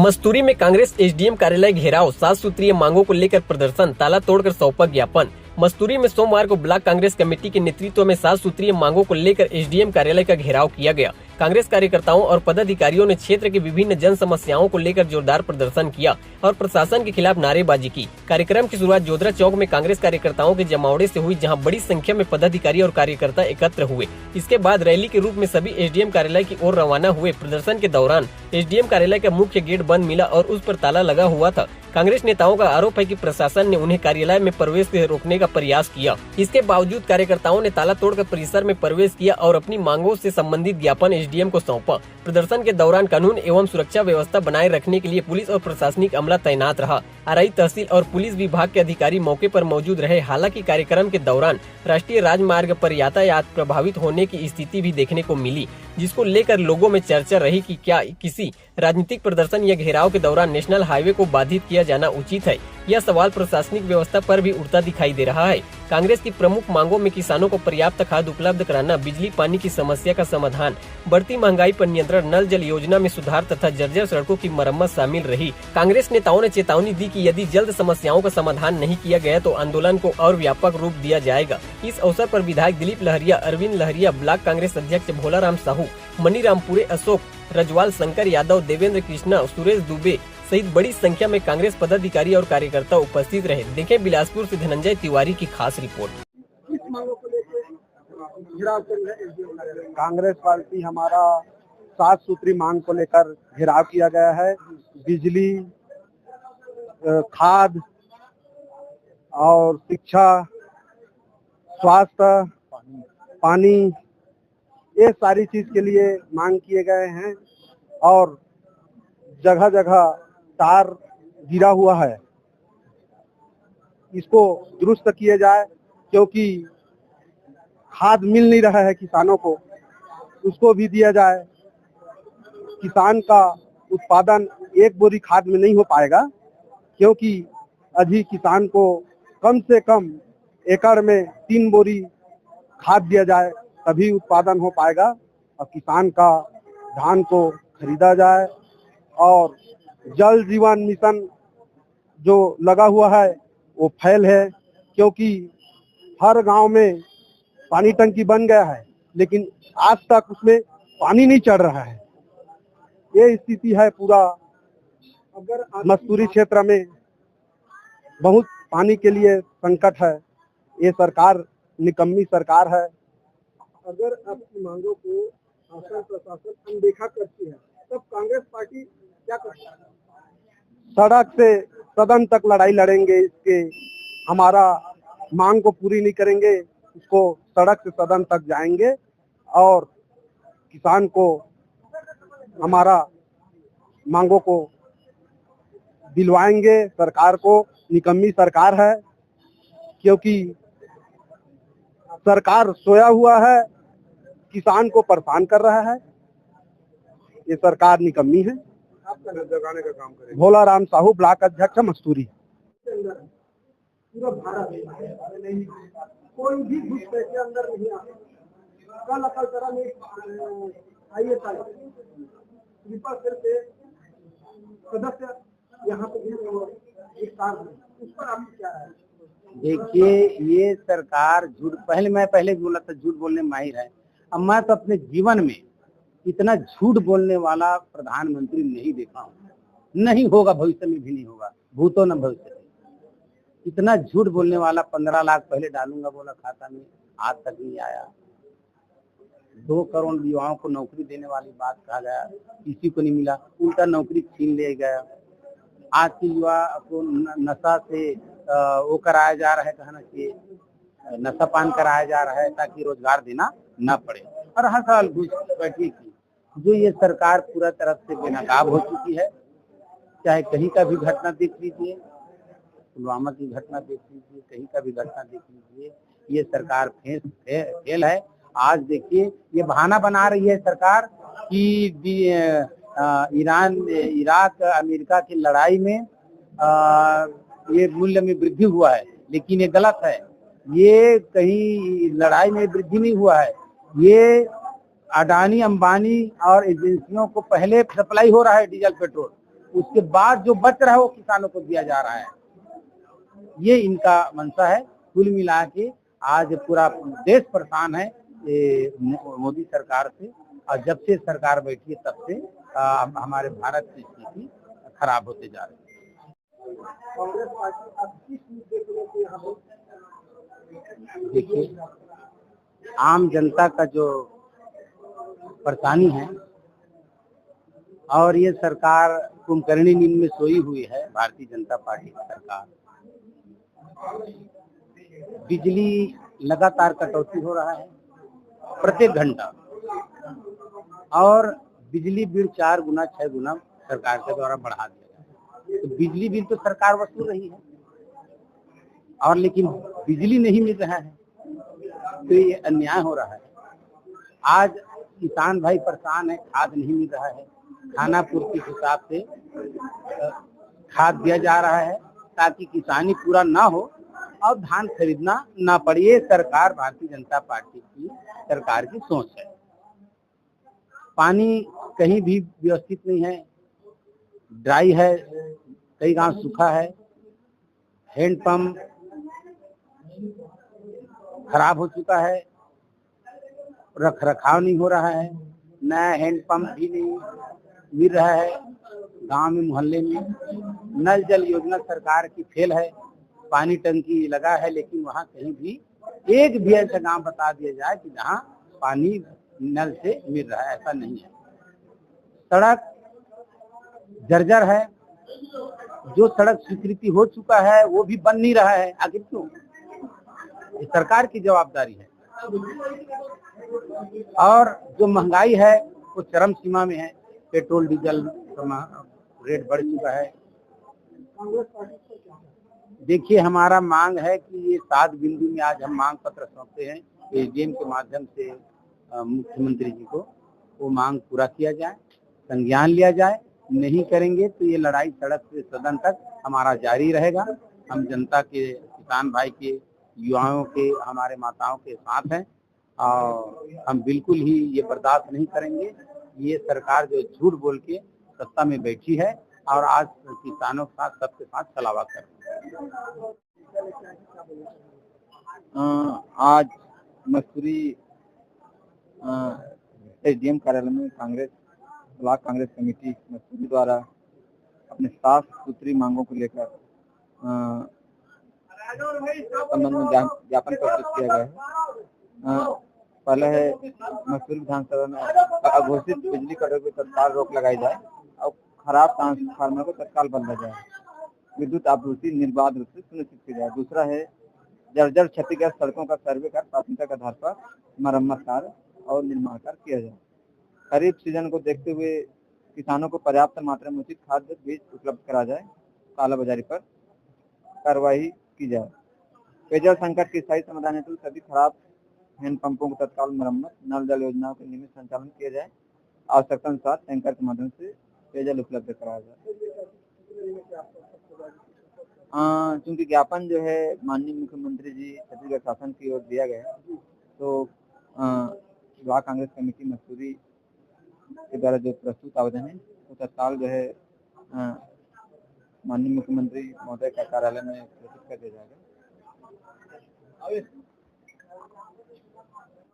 मस्तूरी में कांग्रेस एसडीएम कार्यालय घेराव, 7 सूत्रीय मांगों को लेकर प्रदर्शन, ताला तोड़कर सौंपा ज्ञापन। मस्तूरी में सोमवार को ब्लॉक कांग्रेस कमेटी के नेतृत्व में 7 सूत्रीय मांगों को लेकर एसडीएम कार्यालय का घेराव किया गया। कांग्रेस कार्यकर्ताओं और पदाधिकारियों ने क्षेत्र की विभिन्न जन समस्याओं को लेकर जोरदार प्रदर्शन किया और प्रशासन के खिलाफ नारेबाजी की। कार्यक्रम की शुरुआत जोधरा चौक में कांग्रेस कार्यकर्ताओं के जमावड़े से हुई, जहां बड़ी संख्या में पदाधिकारी और कार्यकर्ता एकत्र हुए। इसके बाद रैली के रूप में सभी एसडीएम कार्यालय की ओर रवाना हुए। प्रदर्शन के दौरान एसडीएम कार्यालय का मुख्य गेट बंद मिला और उस पर ताला लगा हुआ था। कांग्रेस नेताओं का आरोप है कि प्रशासन ने उन्हें कार्यालय में प्रवेश से रोकने का प्रयास किया। इसके बावजूद कार्यकर्ताओं ने ताला तोड़कर परिसर में प्रवेश किया और अपनी मांगों से संबंधित ज्ञापन एसडीएम को सौंपा। प्रदर्शन के दौरान कानून एवं सुरक्षा व्यवस्था बनाए रखने के लिए पुलिस और प्रशासनिक अमला तैनात रहा। आरआई तहसील और पुलिस विभाग के अधिकारी मौके पर मौजूद रहे। हालांकि कार्यक्रम के दौरान राष्ट्रीय राजमार्ग पर यातायात प्रभावित होने की स्थिति भी देखने को मिली, जिसको लेकर लोगों में चर्चा रही कि क्या किसी राजनीतिक प्रदर्शन या घेराव के दौरान नेशनल हाईवे को बाधित किया जाना उचित है। यह सवाल प्रशासनिक व्यवस्था पर भी उठता दिखाई दे रहा है। कांग्रेस की प्रमुख मांगों में किसानों को पर्याप्त खाद उपलब्ध कराना, बिजली पानी की समस्या का समाधान, बढ़ती महंगाई पर नियंत्रण, नल जल योजना में सुधार तथा जर्जर सड़कों की मरम्मत शामिल रही। कांग्रेस नेताओं ने चेतावनी दी कि यदि जल्द समस्याओं का समाधान नहीं किया गया तो आंदोलन को और व्यापक रूप दिया जाएगा। इस अवसर पर विधायक दिलीप लहरिया, अरविंद लहरिया, ब्लॉक कांग्रेस अध्यक्ष भोलाराम साहू, मनीरामपुरे अशोक, रजवाल शंकर यादव, देवेंद्र कृष्णा, सुरेश दुबे सहित बड़ी संख्या में कांग्रेस पदाधिकारी और कार्यकर्ता उपस्थित रहे। देखें बिलासपुर से धनंजय तिवारी की खास रिपोर्ट। कांग्रेस पार्टी हमारा 7 सूत्री मांग को लेकर घेराव किया गया है। बिजली, खाद और शिक्षा, स्वास्थ्य, पानी, ये सारी चीज के लिए मांग किए गए हैं और जगह जगह तार गिरा हुआ है, इसको दुरुस्त किया जाए, क्योंकि खाद मिल नहीं रहा है किसानों को, उसको भी दिया जाए। किसान का उत्पादन एक बोरी खाद में नहीं हो पाएगा, क्योंकि अभी किसान को कम से कम एकड़ में 3 बोरी खाद दिया जाए, तभी उत्पादन हो पाएगा और किसान का धान को खरीदा जाए। और जल जीवन मिशन जो लगा हुआ है वो फेल है, क्योंकि हर गांव में पानी टंकी बन गया है, लेकिन आज तक उसमें पानी नहीं चढ़ रहा है। ये स्थिति है पूरा। अगर मस्तूरी क्षेत्र में बहुत पानी के लिए संकट है। ये सरकार निकम्मी सरकार है। अगर आपकी मांगों को शासन प्रशासन अनदेखा करती है, तब कांग्रेस पार्टी क्या करती है? सड़क से सदन तक लड़ाई लड़ेंगे। इसके हमारा मांग को पूरी नहीं करेंगे, उसको सड़क से सदन तक जाएंगे और किसान को हमारा मांगों को दिलवाएंगे। सरकार को निकम्मी सरकार है, क्योंकि सरकार सोया हुआ है, किसान को परेशान कर रहा है। ये सरकार निकम्मी है। आपका जगाने का काम करें। भोलाराम साहू, ब्लॉक अध्यक्ष मस्तूरी। पूरा भारत नहीं, कोई भी घुसपैठ के अंदर नहीं आ। कल अकल तरह में ISI सदस्य यहाँ पे गिरफ्तार हुए, उस पर आप क्या है? देखिए, ये सरकार झूठ, पहले बोला था झूठ बोलने में माहिर है। अब मैं तो अपने जीवन में इतना झूठ बोलने वाला प्रधानमंत्री नहीं देखा हूँ, नहीं होगा, भविष्य में भी नहीं होगा, भूतो न भविष्य में। इतना झूठ बोलने वाला 15 लाख पहले डालूंगा बोला खाता में, आज तक नहीं आया। 2 करोड़ युवाओं को नौकरी देने वाली बात कहा गया, किसी को नहीं मिला, उल्टा नौकरी छीन ले गया। आज के युवा को नशा से वो कराया जा रहा है, कहना चाहिए नशा पान कराया जा रहा है, ताकि रोजगार देना न पड़े। और हर साल घुसपैठी की जो ये सरकार पूरा तरफ से बेनकाब हो चुकी है। चाहे कहीं का भी घटना देख लीजिए, पुलवामा की घटना देख लीजिए, कहीं का भी घटना देख लीजिए, ये सरकार फेल है। आज देखिए, ये बहाना बना रही है सरकार कि ईरान, इराक, अमेरिका की लड़ाई में ये मूल्य में वृद्धि हुआ है, लेकिन ये गलत है। ये कहीं लड़ाई में वृद्धि नहीं हुआ है। ये अडानी, अंबानी और एजेंसियों को पहले सप्लाई हो रहा है डीजल पेट्रोल, उसके बाद जो बच रहा है वो किसानों को दिया जा रहा है। ये इनका मंशा है। कुल मिला के आज पूरा देश परेशान है मोदी सरकार से, और जब से सरकार बैठी है तब से हमारे भारत की स्थिति खराब होते जा रही है। देखिए, आम जनता का जो परेशानी है, और ये सरकार कुंभकर्णी नींद में सोई हुई है, भारतीय जनता पार्टी की सरकार। बिजली लगातार कटौती हो रहा है प्रत्येक घंटा, और बिजली बिल 4 गुना 6 गुना सरकार के द्वारा बढ़ा दिया गया। तो बिजली बिल तो सरकार वसूल रही है, और लेकिन बिजली नहीं मिल रहा है, तो ये अन्याय हो रहा है। आज किसान भाई परेशान है, खाद नहीं मिल रहा है, खाना पूर्ति के हिसाब से खाद दिया जा रहा है ताकि किसानी पूरा ना हो और धान खरीदना ना पड़े। ये सरकार भारतीय जनता पार्टी की सरकार की सोच है। पानी कहीं भी व्यवस्थित नहीं है, ड्राई है, कई गांव सूखा है, हैंडपंप खराब हो चुका है, रख रखाव नहीं हो रहा है, नया हैंडपंप भी नहीं मिल रहा है। गांव में मोहल्ले में नल जल योजना सरकार की फेल है, पानी टंकी लगा है, लेकिन वहाँ कहीं भी एक भी ऐसा गांव बता दिया जाए कि जहाँ पानी नल से मिल रहा है, ऐसा नहीं है। सड़क जर्जर है, जो सड़क स्वीकृति हो चुका है वो भी बन नहीं रहा है। आखिर क्यों? ये सरकार की जवाबदारी है। और जो महंगाई है वो चरम सीमा में है, पेट्रोल डीजल रेट बढ़ चुका है। देखिए, हमारा मांग है कि ये 7 बिंदु में आज हम मांग पत्र सौंपते हैं एसडीएम के माध्यम से मुख्यमंत्री जी को, वो मांग पूरा किया जाए, संज्ञान लिया जाए। नहीं करेंगे तो ये लड़ाई सड़क से सदन तक हमारा जारी रहेगा। हम जनता के, किसान भाई के, युवाओं के, हमारे माताओं के साथ हैं, और हम बिल्कुल ही ये बर्दाश्त नहीं करेंगे। ये सरकार जो झूठ बोल के सत्ता में बैठी है और आज किसानों के साथ, सबके साथ छलावा कर रही है। आज मसूरी एसडीएम कार्यालय में कांग्रेस ब्लॉक कांग्रेस कमेटी मसूरी द्वारा अपने 7 सूत्री मांगों को लेकर संबंध में ज्ञापन प्रस्तुत किया गया है। पहला है, मसूरी विधानसभा में अघोषित बिजली कटौती पर तत्काल रोक लगाई जाए और खराब ट्रांसफार्मर को तत्काल बदला जाए, विद्युत आपूर्ति निर्बाध रूप से सुनिश्चित की जाए। दूसरा है, जर्जर क्षतिग्रस्त सड़कों का सर्वे कर प्राथमिकता के आधार पर मरम्मत कार्य और निर्माण कार्य किया जाए। खरीफ सीजन को देखते हुए किसानों को पर्याप्त मात्रा में उचित खाद्य बीज उपलब्ध करा जाए, कालाबाजारी पर कार्रवाई की जाए। पेयजल संकट की स्थायी समाधान हेतु सभी खराब हैंडपंपों को तत्काल मरम्मत, नल जल योजनाओं के नियमित संचालन किया जाए, आवश्यकता अनुसार टैंकर के माध्यम से पेयजल उपलब्ध कराया जाए। चूंकि ज्ञापन जो है माननीय मुख्यमंत्री जी छत्तीसगढ़ शासन की ओर दिया गया है, तो ब्लॉक कांग्रेस कमेटी मसूरी के द्वारा जो प्रस्तुत आवेदन है वो तत्काल जो है माननीय मुख्यमंत्री महोदय का कार्यालय में प्रेषित कर दिया जाएगा।